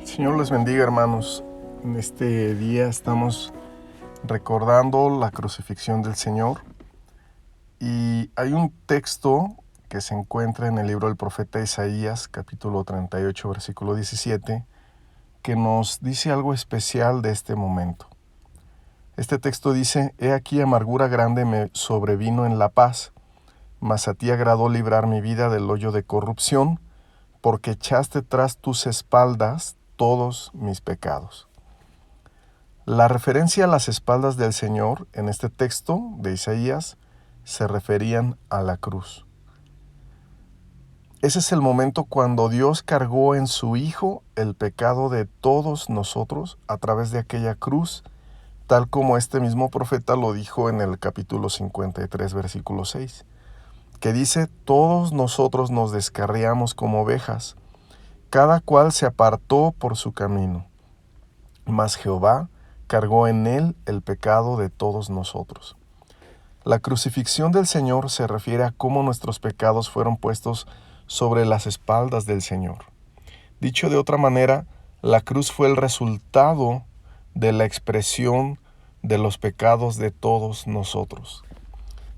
Señor les bendiga, hermanos. En este día estamos recordando la crucifixión del Señor y hay un texto que se encuentra en el libro del profeta Isaías, capítulo 38, versículo 17, que nos dice algo especial de este momento. Este texto dice: He aquí amargura grande me sobrevino en la paz, mas a ti agradó librar mi vida del hoyo de corrupción, porque echaste tras tus espaldas todos mis pecados. La referencia a las espaldas del Señor en este texto de Isaías se referían a la cruz. Ese es el momento cuando Dios cargó en su Hijo el pecado de todos nosotros a través de aquella cruz, tal como este mismo profeta lo dijo en el capítulo 53, versículo 6, que dice: Todos nosotros nos descarriamos como ovejas, cada cual se apartó por su camino, mas Jehová cargó en él el pecado de todos nosotros. La crucifixión del Señor se refiere a cómo nuestros pecados fueron puestos sobre las espaldas del Señor. Dicho de otra manera, la cruz fue el resultado de la expresión de los pecados de todos nosotros.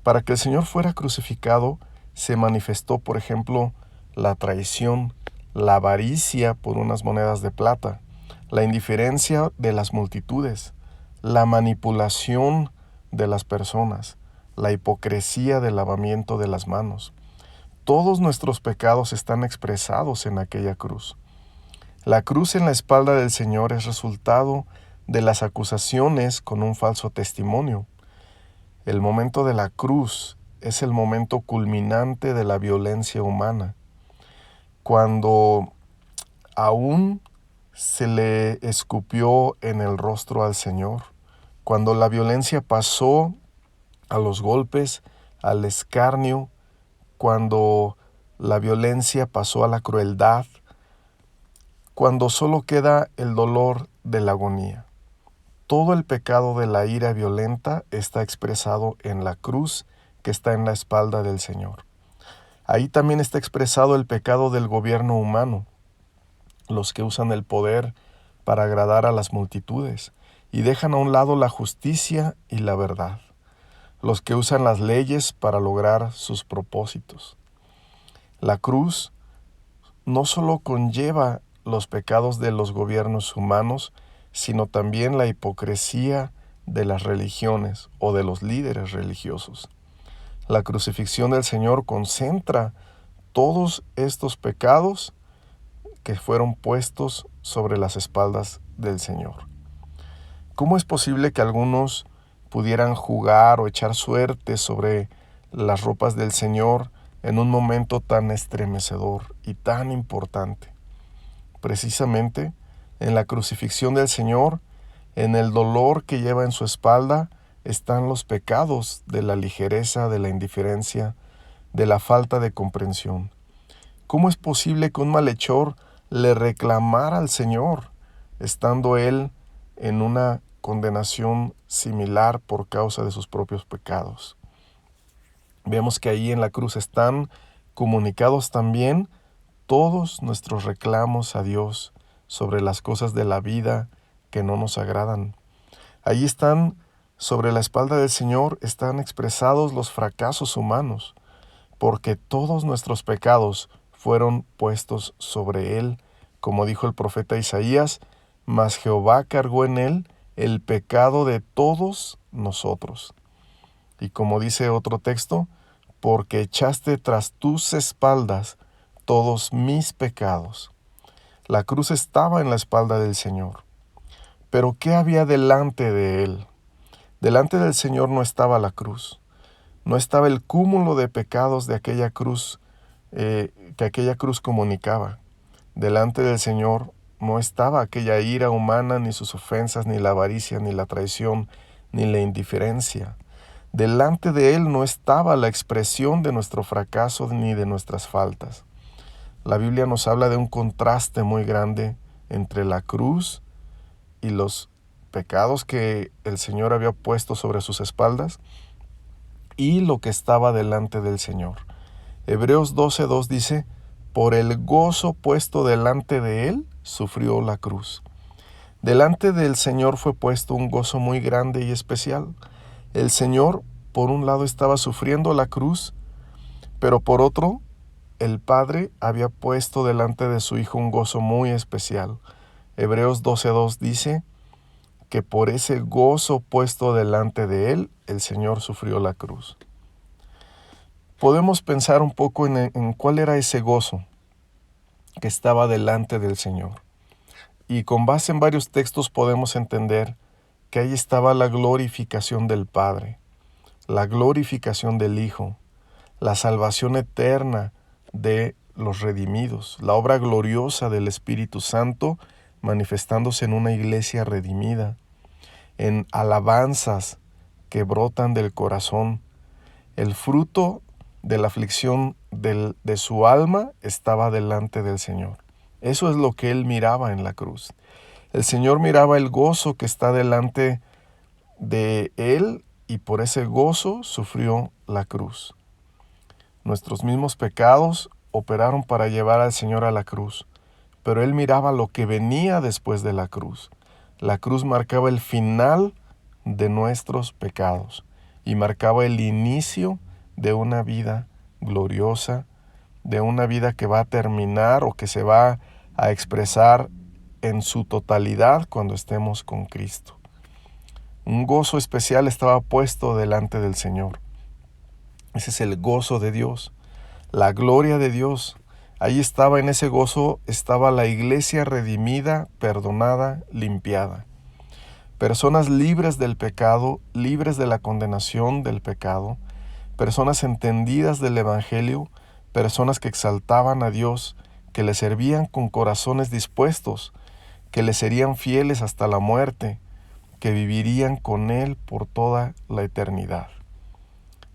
Para que el Señor fuera crucificado, se manifestó, por ejemplo, la traición, la avaricia por unas monedas de plata, la indiferencia de las multitudes, la manipulación de las personas, la hipocresía del lavamiento de las manos. Todos nuestros pecados están expresados en aquella cruz. La cruz en la espalda del Señor es resultado de las acusaciones con un falso testimonio. El momento de la cruz es el momento culminante de la violencia humana, cuando aún se le escupió en el rostro al Señor, cuando la violencia pasó a los golpes, al escarnio, cuando la violencia pasó a la crueldad, cuando solo queda el dolor de la agonía. Todo el pecado de la ira violenta está expresado en la cruz que está en la espalda del Señor. Ahí también está expresado el pecado del gobierno humano, los que usan el poder para agradar a las multitudes y dejan a un lado la justicia y la verdad, los que usan las leyes para lograr sus propósitos. La cruz no solo conlleva los pecados de los gobiernos humanos, sino también la hipocresía de las religiones o de los líderes religiosos. La crucifixión del Señor concentra todos estos pecados que fueron puestos sobre las espaldas del Señor. ¿Cómo es posible que algunos pudieran jugar o echar suerte sobre las ropas del Señor en un momento tan estremecedor y tan importante? Precisamente en la crucifixión del Señor, en el dolor que lleva en su espalda, están los pecados de la ligereza, de la indiferencia, de la falta de comprensión. ¿Cómo es posible que un malhechor le reclamara al Señor, estando él en una condenación similar por causa de sus propios pecados? Vemos que ahí en la cruz están comunicados también todos nuestros reclamos a Dios sobre las cosas de la vida que no nos agradan. Ahí están, sobre la espalda del Señor, están expresados los fracasos humanos, porque todos nuestros pecados fueron puestos sobre Él, como dijo el profeta Isaías: mas Jehová cargó en Él el pecado de todos nosotros. Y como dice otro texto: porque echaste tras tus espaldas todos mis pecados. La cruz estaba en la espalda del Señor. Pero ¿qué había delante de Él? Delante del Señor no estaba la cruz. No estaba el cúmulo de pecados de aquella cruz que aquella cruz comunicaba. Delante del Señor no estaba aquella ira humana, ni sus ofensas, ni la avaricia, ni la traición, ni la indiferencia. Delante de Él no estaba la expresión de nuestro fracaso ni de nuestras faltas. La Biblia nos habla de un contraste muy grande entre la cruz y los pecados que el Señor había puesto sobre sus espaldas y lo que estaba delante del Señor. Hebreos 12:2 dice: por el gozo puesto delante de Él, sufrió la cruz. Delante del Señor fue puesto un gozo muy grande y especial. El Señor, por un lado, estaba sufriendo la cruz, pero por otro, el Padre había puesto delante de su Hijo un gozo muy especial. Hebreos 12:2 dice que por ese gozo puesto delante de él, el Señor sufrió la cruz. Podemos pensar un poco en cuál era ese gozo que estaba delante del Señor. Y con base en varios textos podemos entender que ahí estaba la glorificación del Padre, la glorificación del Hijo, la salvación eterna de los redimidos, la obra gloriosa del Espíritu Santo manifestándose en una iglesia redimida, en alabanzas que brotan del corazón. El fruto de la aflicción de su alma estaba delante del Señor. Eso es lo que él miraba en la cruz. El Señor miraba el gozo que está delante de él y por ese gozo sufrió la cruz. Nuestros mismos pecados operaron para llevar al Señor a la cruz, pero él miraba lo que venía después de la cruz. La cruz marcaba el final de nuestros pecados y marcaba el inicio de una vida gloriosa, de una vida que va a terminar o que se va a expresar en su totalidad cuando estemos con Cristo. Un gozo especial estaba puesto delante del Señor. Ese es el gozo de Dios, la gloria de Dios. Ahí estaba, en ese gozo estaba la iglesia redimida, perdonada, limpiada. Personas libres del pecado, libres de la condenación del pecado, personas entendidas del Evangelio, personas que exaltaban a Dios, que le servían con corazones dispuestos, que le serían fieles hasta la muerte, que vivirían con Él por toda la eternidad.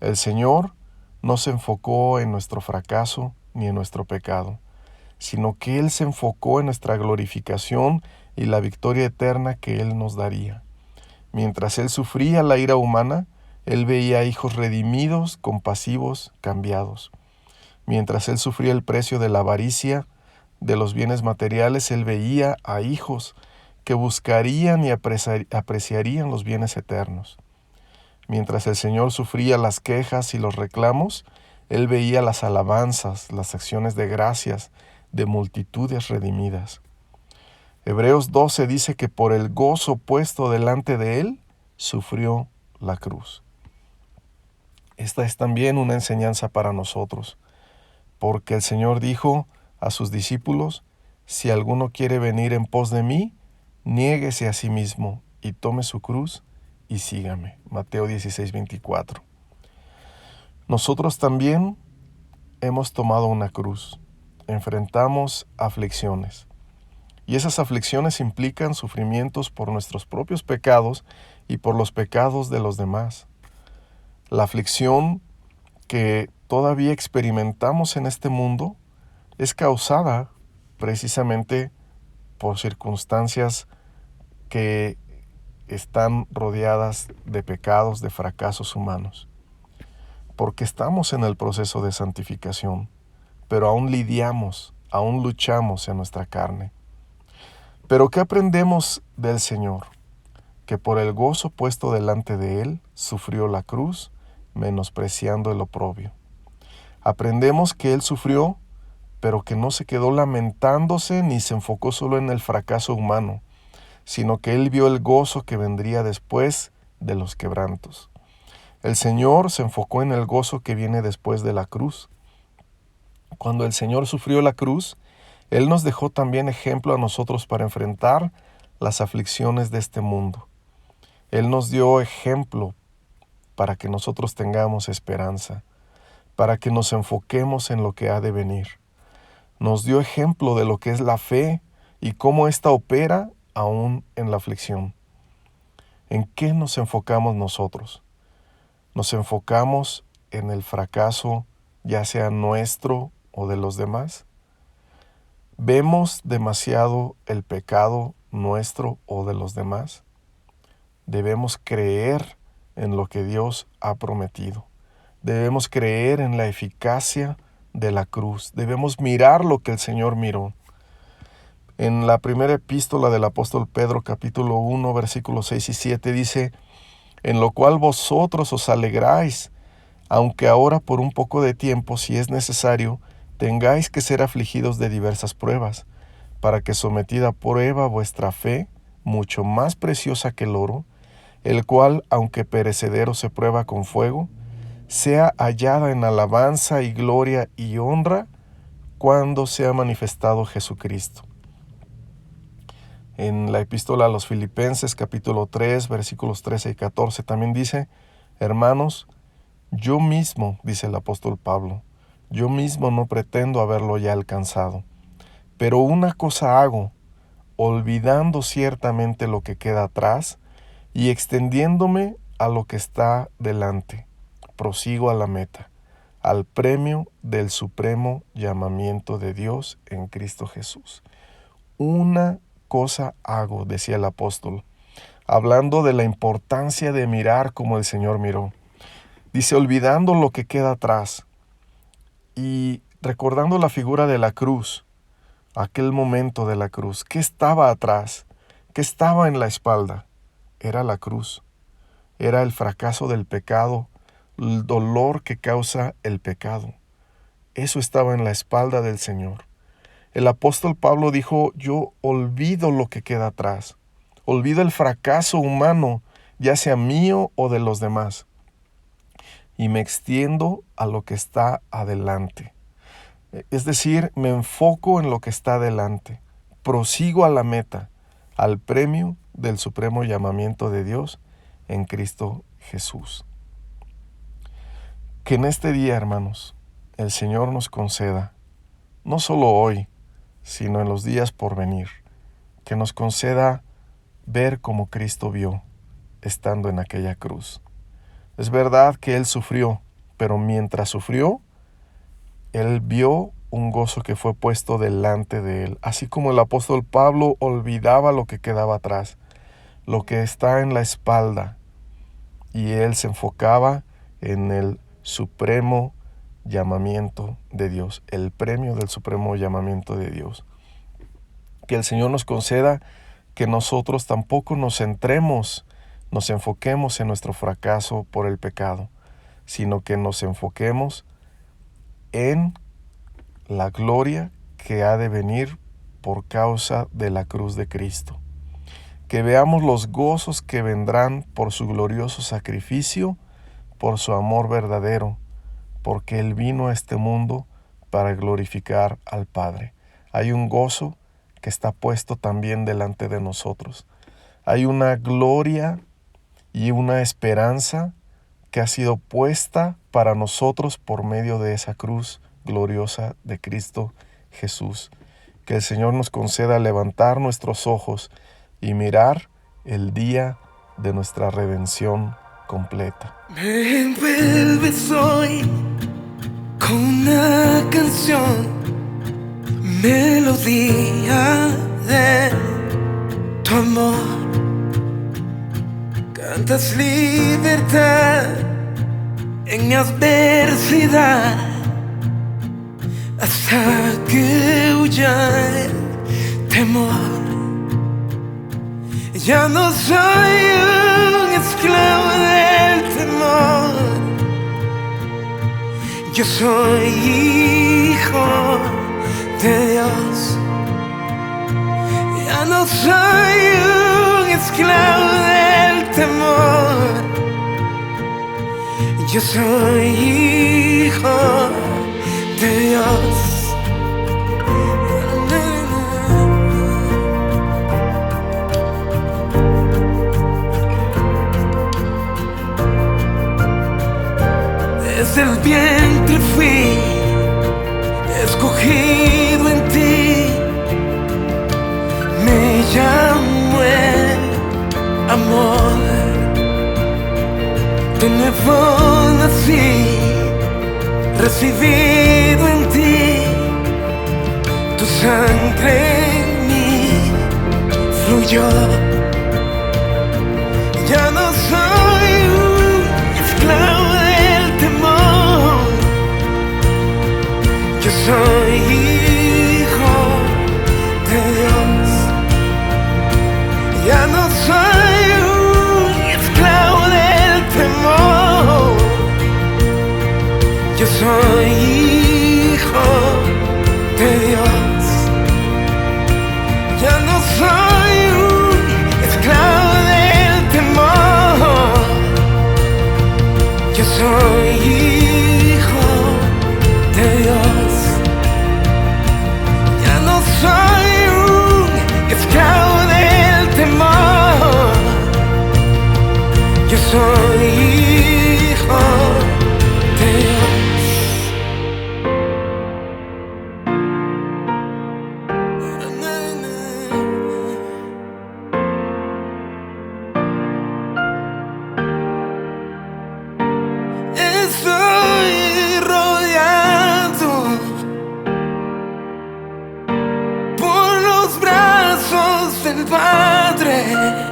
El Señor no se enfocó en nuestro fracaso ni en nuestro pecado, sino que Él se enfocó en nuestra glorificación y la victoria eterna que Él nos daría. Mientras Él sufría la ira humana, Él veía hijos redimidos, compasivos, cambiados. Mientras Él sufría el precio de la avaricia, de los bienes materiales, Él veía a hijos que buscarían y apreciarían los bienes eternos. Mientras el Señor sufría las quejas y los reclamos, Él veía las alabanzas, las acciones de gracias de multitudes redimidas. Hebreos 12 dice que por el gozo puesto delante de Él, sufrió la cruz. Esta es también una enseñanza para nosotros, porque el Señor dijo a sus discípulos: si alguno quiere venir en pos de mí, niéguese a sí mismo y tome su cruz y sígame. Mateo 16:24. Nosotros también hemos tomado una cruz, enfrentamos aflicciones, y esas aflicciones implican sufrimientos por nuestros propios pecados y por los pecados de los demás. La aflicción que todavía experimentamos en este mundo es causada precisamente por circunstancias que están rodeadas de pecados, de fracasos humanos, porque estamos en el proceso de santificación, pero aún lidiamos, aún luchamos en nuestra carne. Pero ¿qué aprendemos del Señor? Que por el gozo puesto delante de Él, sufrió la cruz, menospreciando el oprobio. Aprendemos que Él sufrió, pero que no se quedó lamentándose ni se enfocó solo en el fracaso humano, sino que Él vio el gozo que vendría después de los quebrantos. El Señor se enfocó en el gozo que viene después de la cruz. Cuando el Señor sufrió la cruz, Él nos dejó también ejemplo a nosotros para enfrentar las aflicciones de este mundo. Él nos dio ejemplo para que nosotros tengamos esperanza, para que nos enfoquemos en lo que ha de venir. Nos dio ejemplo de lo que es la fe y cómo ésta opera aún en la aflicción. ¿En qué nos enfocamos nosotros? ¿Nos enfocamos en el fracaso, ya sea nuestro o de los demás? ¿Vemos demasiado el pecado nuestro o de los demás? Debemos creer en lo que Dios ha prometido. Debemos creer en la eficacia de la cruz. Debemos mirar lo que el Señor miró. En la primera epístola del apóstol Pedro, capítulo 1, versículos 6 y 7, dice: en lo cual vosotros os alegráis, aunque ahora por un poco de tiempo, si es necesario, tengáis que ser afligidos de diversas pruebas, para que sometida a prueba vuestra fe, mucho más preciosa que el oro, el cual, aunque perecedero se prueba con fuego, sea hallada en alabanza y gloria y honra cuando sea manifestado Jesucristo. En la epístola a los Filipenses, capítulo 3, versículos 13 y 14, también dice: hermanos, yo mismo, dice el apóstol Pablo, yo mismo no pretendo haberlo ya alcanzado, pero una cosa hago, olvidando ciertamente lo que queda atrás y extendiéndome a lo que está delante, prosigo a la meta, al premio del supremo llamamiento de Dios en Cristo Jesús. Una cosa hago, decía el apóstol, hablando de la importancia de mirar como el Señor miró. Dice: olvidando lo que queda atrás y recordando la figura de la cruz, aquel momento de la cruz. ¿Qué estaba atrás? ¿Qué estaba en la espalda? Era la cruz. Era el fracaso del pecado, el dolor que causa el pecado. Eso estaba en la espalda del Señor. El apóstol Pablo dijo: yo olvido lo que queda atrás. Olvido el fracaso humano, ya sea mío o de los demás, y me extiendo a lo que está adelante. Es decir, me enfoco en lo que está adelante. Prosigo a la meta, al premio del supremo llamamiento de Dios en Cristo Jesús. Que en este día, hermanos, el Señor nos conceda, no solo hoy, sino en los días por venir, que nos conceda ver como Cristo vio estando en aquella cruz. Es verdad que Él sufrió, pero mientras sufrió, Él vio un gozo que fue puesto delante de Él. Así como el apóstol Pablo olvidaba lo que quedaba atrás, lo que está en la espalda, y Él se enfocaba en el supremo llamamiento de Dios, el premio del supremo llamamiento de Dios. Que el Señor nos conceda que nosotros tampoco nos enfoquemos en nuestro fracaso por el pecado, sino que nos enfoquemos en la gloria que ha de venir por causa de la cruz de Cristo. Que veamos los gozos que vendrán por su glorioso sacrificio, por su amor verdadero, porque Él vino a este mundo para glorificar al Padre. Hay un gozo que está puesto también delante de nosotros. Hay una gloria y una esperanza que ha sido puesta para nosotros por medio de esa cruz gloriosa de Cristo Jesús. Que el Señor nos conceda levantar nuestros ojos y mirar el día de nuestra redención completa. Me envuelves hoy con una canción, melodía de tu amor. Cantas libertad en mi adversidad, hasta que huya el temor. Ya no soy un esclavo del temor, yo soy hijo de Dios. Ya no soy un esclavo del temor, yo soy hijo de Dios. Desde el vientre fui escogido en ti, me llamo el amor. De nuevo nací, recibido en ti, tu sangre en mí fluyó. Ya no soy un esclavo del temor, yo soy hijo de Dios. de Dios. Ya no soy un esclavo del temor. Yo soy hijo de Dios. Ya no soy un esclavo del temor. Yo soy hijo de Dios. Estoy rodeado por los brazos del Padre.